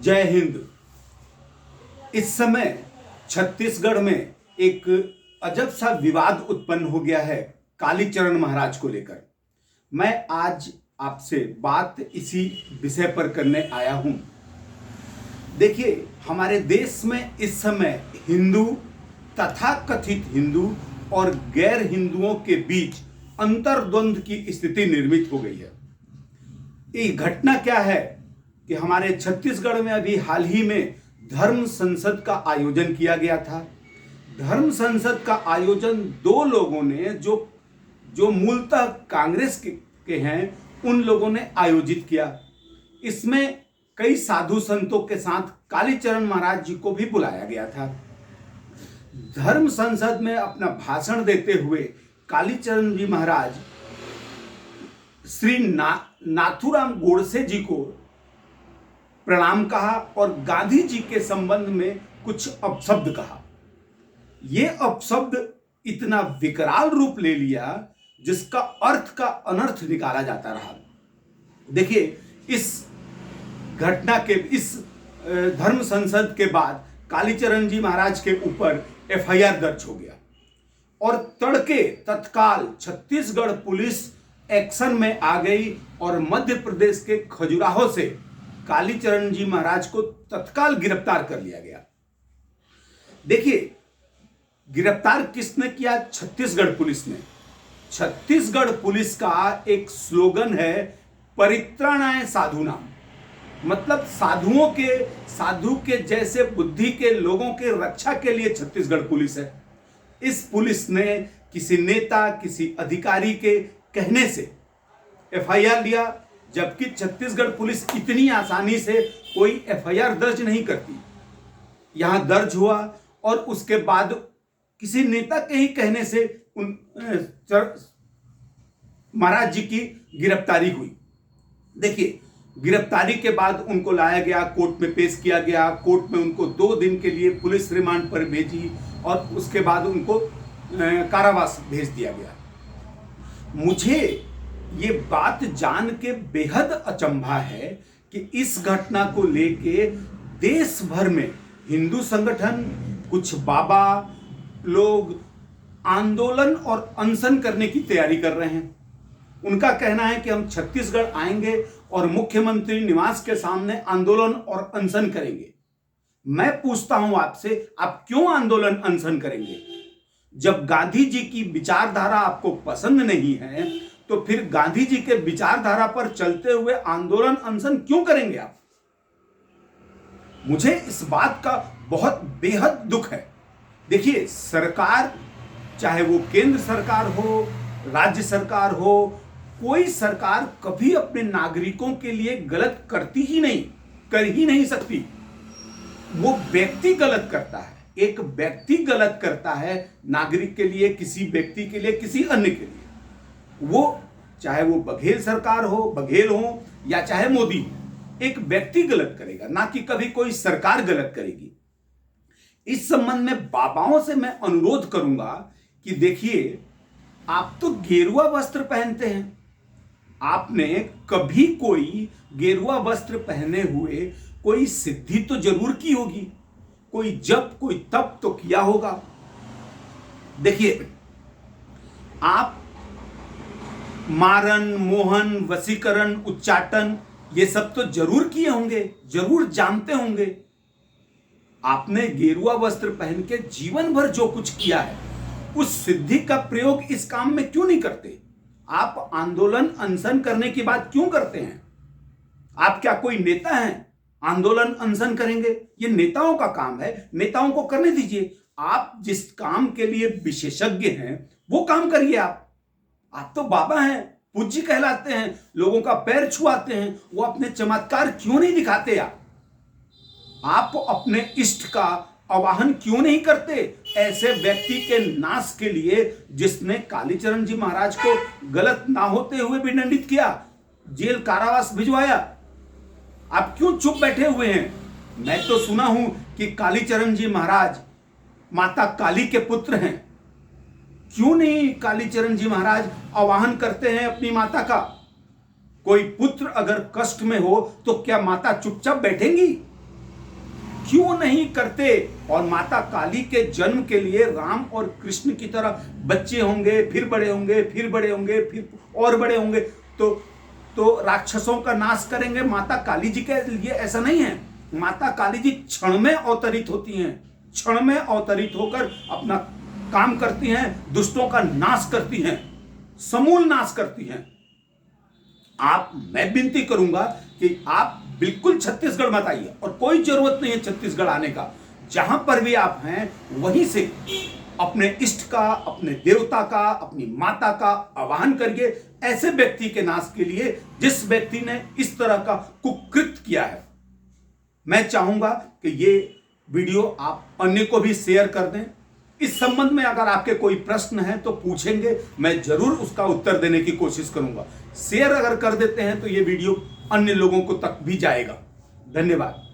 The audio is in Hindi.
जय हिंद। इस समय छत्तीसगढ़ में एक अजब सा विवाद उत्पन्न हो गया है कालीचरण महाराज को लेकर। मैं आज आपसे बात इसी विषय पर करने आया हूं। देखिए, हमारे देश में इस समय हिंदू, तथाकथित हिंदू और गैर हिंदुओं के बीच अंतर्द्वंद की स्थिति निर्मित हो गई है। ये घटना क्या है कि हमारे छत्तीसगढ़ में अभी हाल ही में धर्म संसद का आयोजन किया गया था। धर्म संसद का आयोजन दो लोगों ने जो मूलतः कांग्रेस के हैं, उन लोगों ने आयोजित किया। इसमें कई साधु संतों के साथ कालीचरण महाराज जी को भी बुलाया गया था। धर्म संसद में अपना भाषण देते हुए कालीचरण जी महाराज श्री नाथूराम गोडसे जी को प्रणाम कहा और गांधी जी के संबंध में कुछ अपशब्द कहा। ये अपशब्द इतना विकराल रूप ले लिया जिसका अर्थ का अनर्थ निकाला जाता रहा। देखिए, इस घटना के इस धर्म संसद के बाद कालीचरण जी महाराज के ऊपर एफआईआर दर्ज हो गया और तड़के तत्काल छत्तीसगढ़ पुलिस एक्शन में आ गई और मध्य प्रदेश के खजुराहो से कालीचरण जी महाराज को तत्काल गिरफ्तार कर लिया गया। देखिए, गिरफ्तार किसने किया? छत्तीसगढ़ पुलिस ने। छत्तीसगढ़ पुलिस का एक स्लोगन है, परित्राणाय साधूनाम। मतलब साधु के जैसे बुद्धि के लोगों के रक्षा के लिए छत्तीसगढ़ पुलिस है। इस पुलिस ने किसी नेता, किसी अधिकारी के कहने से एफआईआर लिया, जबकि छत्तीसगढ़ पुलिस इतनी आसानी से कोई एफआईआर दर्ज नहीं करती। यहां दर्ज हुआ और उसके बाद किसी नेता के ही कहने से महाराज जी की गिरफ्तारी हुई। देखिए, गिरफ्तारी के बाद उनको लाया गया, कोर्ट में पेश किया गया। कोर्ट में उनको 2 दिन के लिए पुलिस रिमांड पर भेजी और उसके बाद उनको कारावास भेज दिया गया। मुझे ये बात जान के बेहद अचंभा है कि इस घटना को लेके देश भर में हिंदू संगठन, कुछ बाबा लोग आंदोलन और अनशन करने की तैयारी कर रहे हैं। उनका कहना है कि हम छत्तीसगढ़ आएंगे और मुख्यमंत्री निवास के सामने आंदोलन और अनशन करेंगे। मैं पूछता हूं आपसे, आप क्यों आंदोलन अनशन करेंगे? जब गांधी जी की विचारधारा आपको पसंद नहीं है तो फिर गांधी जी के विचारधारा पर चलते हुए आंदोलन अनशन क्यों करेंगे आप? मुझे इस बात का बहुत बेहद दुख है। देखिए, सरकार, चाहे वो केंद्र सरकार हो, राज्य सरकार हो, कोई सरकार कभी अपने नागरिकों के लिए गलत करती ही नहीं, कर ही नहीं सकती। वो व्यक्ति गलत करता है, एक व्यक्ति गलत करता है नागरिक के लिए, किसी व्यक्ति के लिए, किसी अन्य के लिए। वो चाहे वो बघेल सरकार हो, बघेल हो, या चाहे मोदी हो, एक व्यक्ति गलत करेगा, ना कि कभी कोई सरकार गलत करेगी। इस संबंध में बाबाओं से मैं अनुरोध करूंगा कि देखिए, आप तो गेरुआ वस्त्र पहनते हैं। आपने कभी कोई गेरुआ वस्त्र पहने हुए कोई सिद्धि तो जरूर की होगी, कोई जप, कोई तप तो किया होगा। देखिए, आप मारन, मोहन, वशीकरण, उच्चाटन, ये सब तो जरूर किए होंगे, जरूर जानते होंगे। आपने गेरुआ वस्त्र पहन के जीवन भर जो कुछ किया है, उस सिद्धि का प्रयोग इस काम में क्यों नहीं करते? आप आंदोलन अनशन करने की बात क्यों करते हैं? आप क्या कोई नेता हैं? आंदोलन अनशन करेंगे? ये नेताओं का काम है, नेताओं को करने दीजिए। आप जिस काम के लिए विशेषज्ञ हैं वो काम करिए। आप तो बाबा हैं, पूज्य कहलाते हैं, लोगों का पैर छुआते हैं। वो अपने चमत्कार क्यों नहीं दिखाते? आप अपने इष्ट का आवाहन क्यों नहीं करते ऐसे व्यक्ति के नाश के लिए जिसने कालीचरण जी महाराज को गलत ना होते हुए भी दंडित किया, जेल कारावास भिजवाया? आप क्यों चुप बैठे हुए हैं? मैं तो सुना हूं कि कालीचरण जी महाराज माता काली के पुत्र हैं। क्यों नहीं कालीचरण जी महाराज आवाहन करते हैं अपनी माता का? कोई पुत्र अगर कष्ट में हो तो क्या माता चुपचाप बैठेंगी? क्यों नहीं करते? और माता काली के जन्म के लिए राम और कृष्ण की तरह बच्चे होंगे, फिर बड़े होंगे, फिर बड़े होंगे, फिर और बड़े होंगे, तो राक्षसों का नाश करेंगे। माता काली जी के लिए ऐसा नहीं है। माता काली जी क्षण में अवतरित होती हैं, क्षण में अवतरित होकर अपना काम करती हैं, दुष्टों का नाश करती हैं, समूल नाश करती हैं। मैं विनती करूंगा कि आप बिल्कुल छत्तीसगढ़ मत आइए, और कोई जरूरत नहीं है छत्तीसगढ़ आने का। जहां पर भी आप हैं वहीं से अपने इष्ट का, अपने देवता का, अपनी माता का आवाहन करिए ऐसे व्यक्ति के नाश के लिए जिस व्यक्ति ने इस तरह का कुकृत्य किया है। मैं चाहूंगा कि ये वीडियो आप अन्य को भी शेयर कर दें। इस संबंध में अगर आपके कोई प्रश्न है तो पूछेंगे, मैं जरूर उसका उत्तर देने की कोशिश करूंगा। शेयर अगर कर देते हैं तो ये वीडियो अन्य लोगों को तक भी जाएगा। धन्यवाद।